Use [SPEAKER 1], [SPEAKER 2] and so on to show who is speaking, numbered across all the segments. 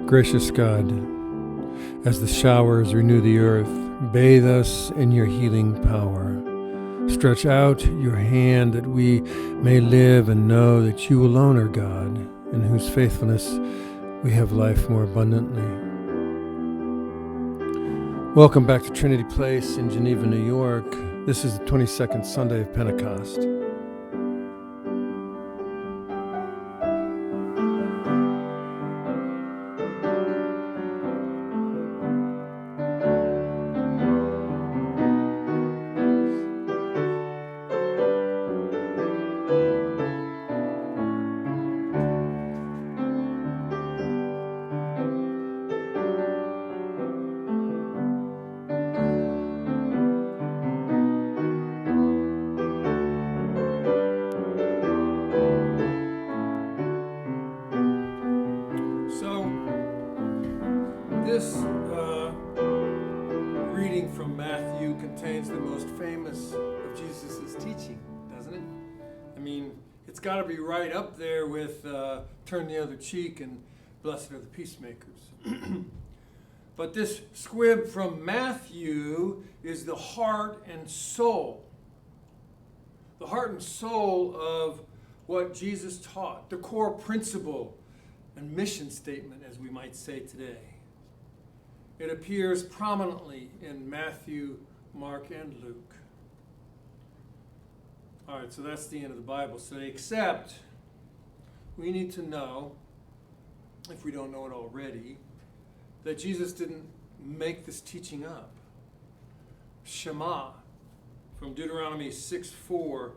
[SPEAKER 1] Gracious God, as the showers renew the earth, bathe us in your healing power. Stretch out your hand that we may live and know that you alone are God, in whose faithfulness we have life more abundantly. Welcome back to Trinity Place in Geneva, New York. This is the 22nd Sunday of Pentecost. This reading from Matthew contains the most famous of Jesus' teaching, doesn't it? I mean, it's got to be right up there with turn the other cheek and blessed are the peacemakers. But this squib from Matthew is the heart and soul. The heart and soul of what Jesus taught, the core principle and mission statement, as we might say today. It appears prominently in Matthew, Mark, and Luke. All right, so that's the end of the Bible study, except we need to know, if we don't know it already, that Jesus didn't make this teaching up. Shema, from Deuteronomy 6:4,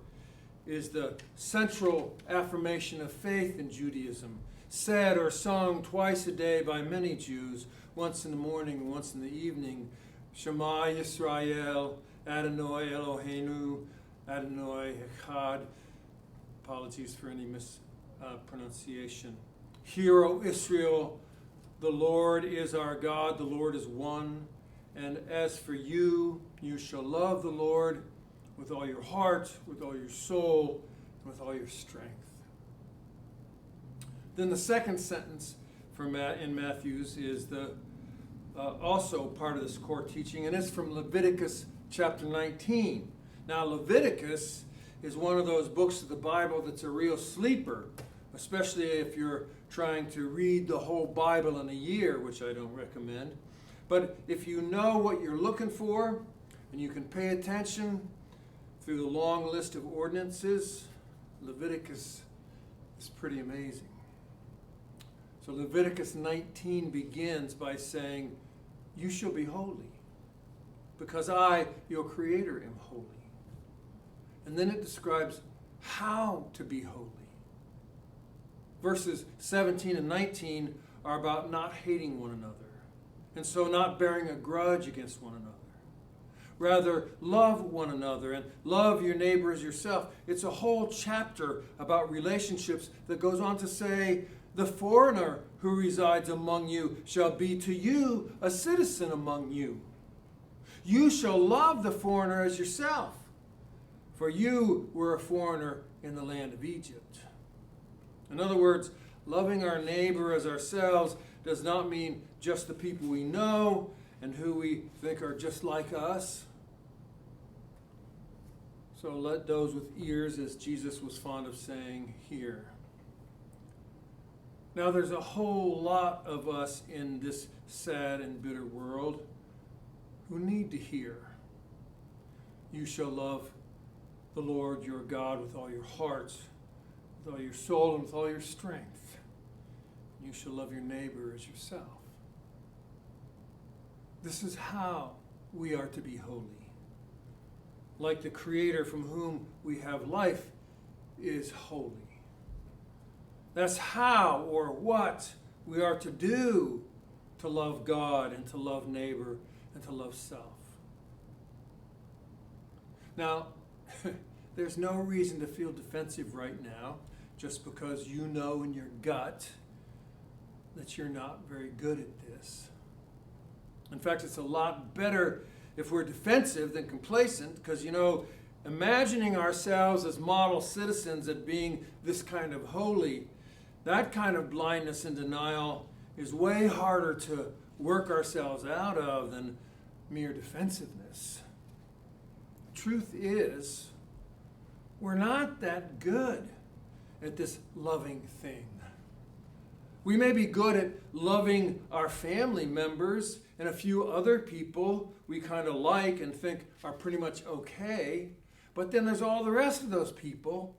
[SPEAKER 1] is the central affirmation of faith in Judaism, said or sung twice a day by many Jews, once in the morning and once in the evening. Shema Yisrael, Adonai Eloheinu, Adonai Echad. Apologies for any mispronunciation. Hear, O Israel, the Lord is our God, the Lord is one. And as for you, you shall love the Lord with all your heart, with all your soul, and with all your strength. Then the second sentence in Matthew's is also part of this core teaching, and it's from Leviticus chapter 19. Now, Leviticus is one of those books of the Bible that's a real sleeper, especially if you're trying to read the whole Bible in a year, which I don't recommend. But if you know what you're looking for, and you can pay attention through the long list of ordinances, Leviticus is pretty amazing. So Leviticus 19 begins by saying, you shall be holy, because I, your Creator, am holy. And then it describes how to be holy. Verses 17 and 19 are about not hating one another, and so not bearing a grudge against one another. Rather, love one another and love your neighbor as yourself. It's a whole chapter about relationships that goes on to say, the foreigner who resides among you shall be to you a citizen among you. You shall love the foreigner as yourself, for you were a foreigner in the land of Egypt. In other words, loving our neighbor as ourselves does not mean just the people we know and who we think are just like us. So let those with ears, as Jesus was fond of saying, hear. Now, there's a whole lot of us in this sad and bitter world who need to hear. You shall love the Lord your God with all your heart, with all your soul, and with all your strength. You shall love your neighbor as yourself. This is how we are to be holy. Like the Creator from whom we have life is holy. That's how or what we are to do to love God and to love neighbor and to love self. Now, there's no reason to feel defensive right now just because you know in your gut that you're not very good at this. In fact, it's a lot better if we're defensive than complacent because, imagining ourselves as model citizens at being this kind of holy, that kind of blindness and denial is way harder to work ourselves out of than mere defensiveness. Truth is, we're not that good at this loving thing. We may be good at loving our family members and a few other people we kind of like and think are pretty much okay, but then there's all the rest of those people,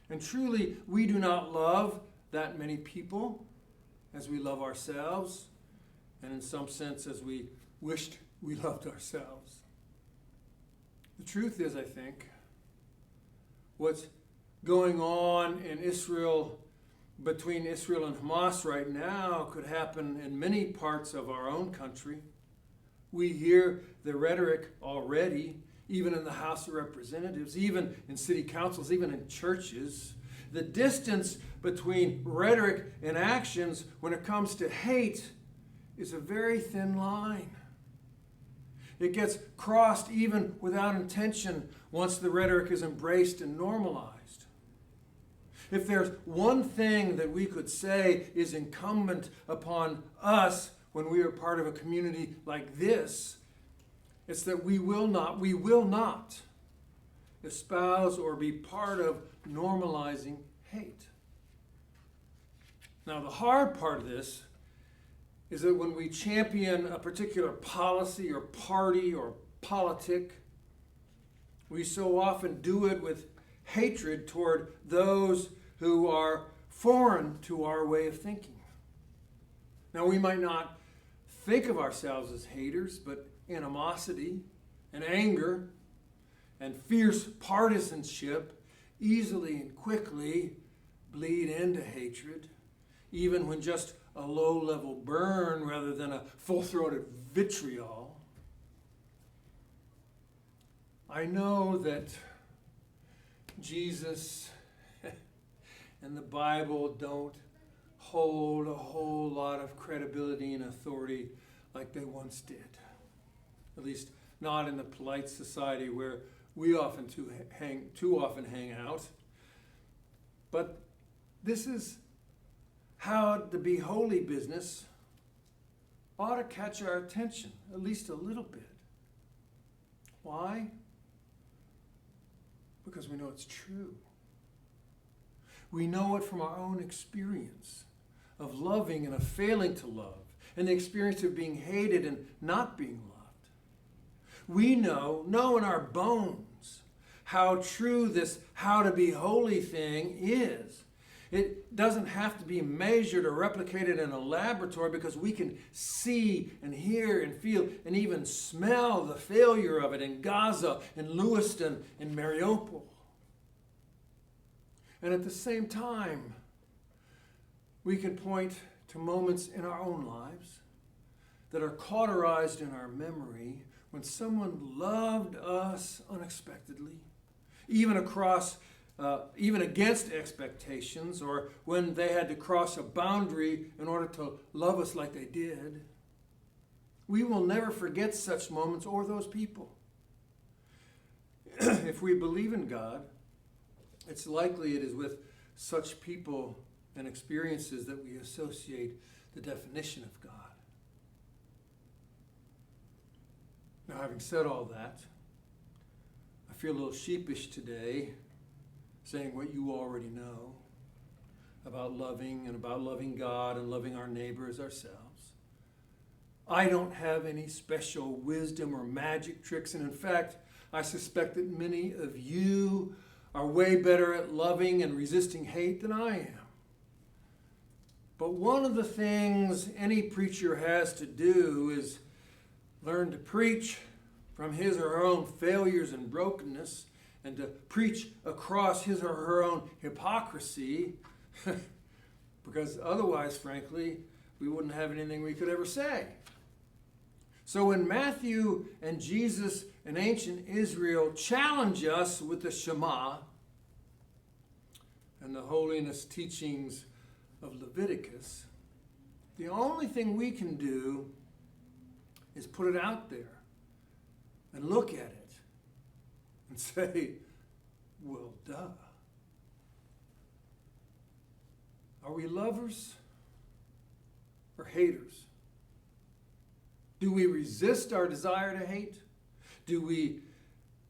[SPEAKER 1] and truly we do not love that many people as we love ourselves, and in some sense as we wished we loved ourselves. The truth is, I think, what's going on in Israel, between Israel and Hamas right now, could happen in many parts of our own country. We hear the rhetoric already, even in the House of Representatives, even in city councils, even in churches. The distance between rhetoric and actions when it comes to hate is a very thin line. It gets crossed even without intention once the rhetoric is embraced and normalized. If there's one thing that we could say is incumbent upon us when we are part of a community like this, it's that we will not espouse or be part of normalizing hate. Now, the hard part of this is that when we champion a particular policy or party or politic, we so often do it with hatred toward those who are foreign to our way of thinking. Now, we might not think of ourselves as haters, but animosity and anger and fierce partisanship easily and quickly bleed into hatred, even when just a low-level burn rather than a full-throated vitriol. I know that Jesus and the Bible don't hold a whole lot of credibility and authority like they once did. At least not in the polite society where we often too often hang out. But this is how the be holy business ought to catch our attention, at least a little bit. Why? Because we know it's true. We know it from our own experience of loving and of failing to love, and the experience of being hated and not being loved. We know in our bones how true this how to be holy thing is. It doesn't have to be measured or replicated in a laboratory because we can see and hear and feel and even smell the failure of it in Gaza, in Lewiston, in Mariupol. And at the same time, we can point to moments in our own lives that are cauterized in our memory when someone loved us unexpectedly, even against expectations, or when they had to cross a boundary in order to love us like they did. We will never forget such moments or those people. If we believe in God, it's likely it is with such people and experiences that we associate the definition of God. Now, having said all that, I feel a little sheepish today saying what you already know about loving and about loving God and loving our neighbor as ourselves. I don't have any special wisdom or magic tricks, and in fact, I suspect that many of you are way better at loving and resisting hate than I am. But one of the things any preacher has to do is learn to preach from his or her own failures and brokenness, and to preach across his or her own hypocrisy, because otherwise, frankly, we wouldn't have anything we could ever say. So when Matthew and Jesus and ancient Israel challenge us with the Shema and the holiness teachings of Leviticus, the only thing we can do is put it out there and look at it and say, well, duh. Are we lovers or haters? Do we resist our desire to hate? Do we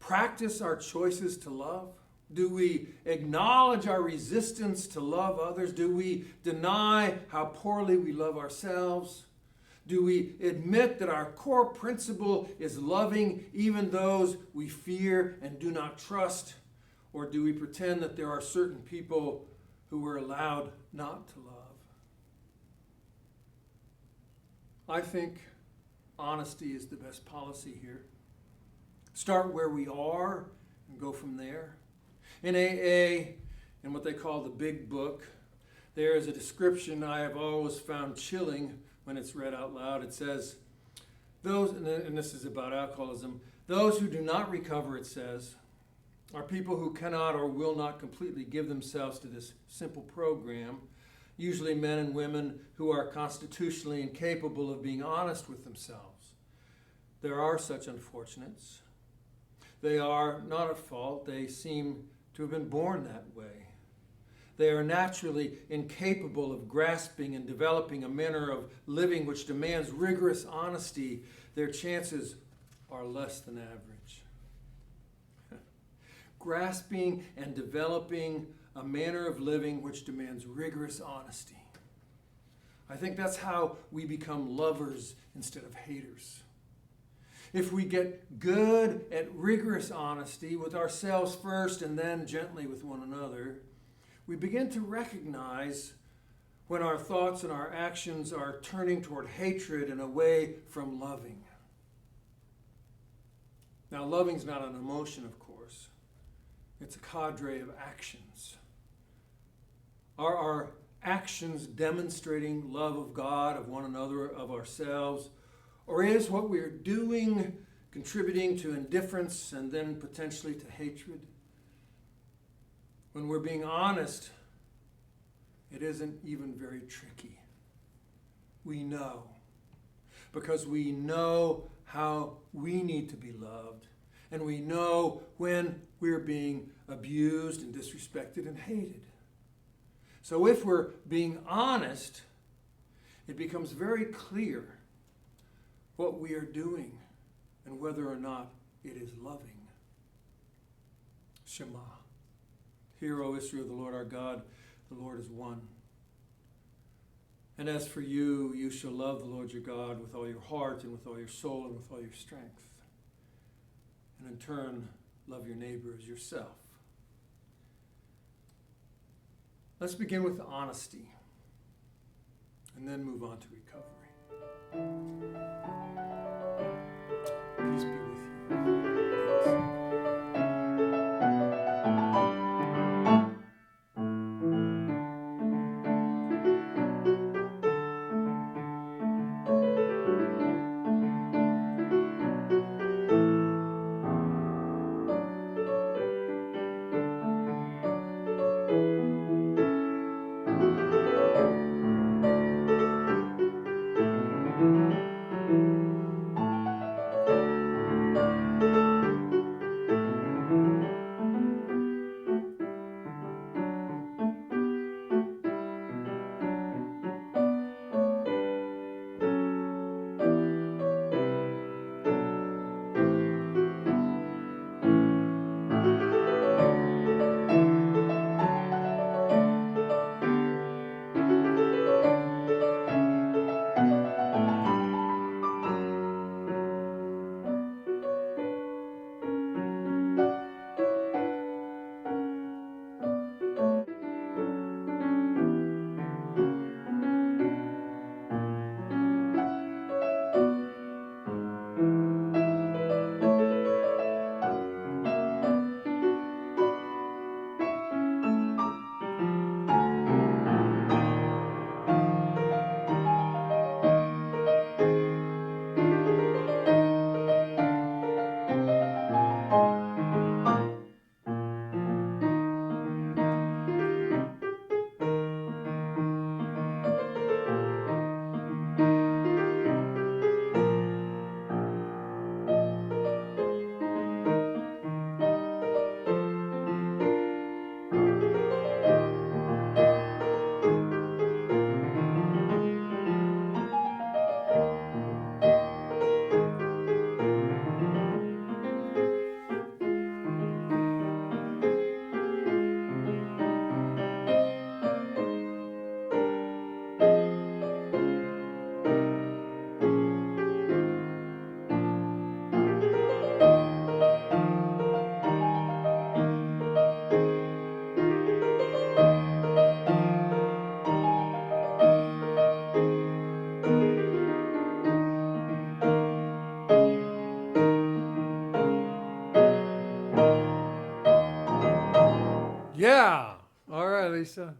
[SPEAKER 1] practice our choices to love? Do we acknowledge our resistance to love others? Do we deny how poorly we love ourselves? Do we admit that our core principle is loving even those we fear and do not trust? Or do we pretend that there are certain people who we're allowed not to love? I think honesty is the best policy here. Start where we are and go from there. In AA, in what they call the Big Book, there is a description I have always found chilling when it's read out loud. It says, those, and this is about alcoholism, those who do not recover, it says, are people who cannot or will not completely give themselves to this simple program, usually men and women who are constitutionally incapable of being honest with themselves. There are such unfortunates. They are not at fault. They seem to have been born that way. They are naturally incapable of grasping and developing a manner of living which demands rigorous honesty. Their chances are less than average. Grasping and developing a manner of living which demands rigorous honesty. I think that's how we become lovers instead of haters. If we get good at rigorous honesty with ourselves first and then gently with one another, we begin to recognize when our thoughts and our actions are turning toward hatred and away from loving. Now, loving's not an emotion, of course. It's a cadre of actions. Are our actions demonstrating love of God, of one another, of ourselves? Or is what we're doing contributing to indifference and then potentially to hatred? When we're being honest, it isn't even very tricky. We know. Because we know how we need to be loved. And we know when we're being abused and disrespected and hated. So if we're being honest, it becomes very clear what we are doing and whether or not it is loving. Shema. Hear, O Israel, the Lord our God, the Lord is one. And as for you, you shall love the Lord your God with all your heart and with all your soul and with all your strength. And in turn, love your neighbor as yourself. Let's begin with honesty and then move on to recovery. Peace be with you. Yeah. All right, Lisa.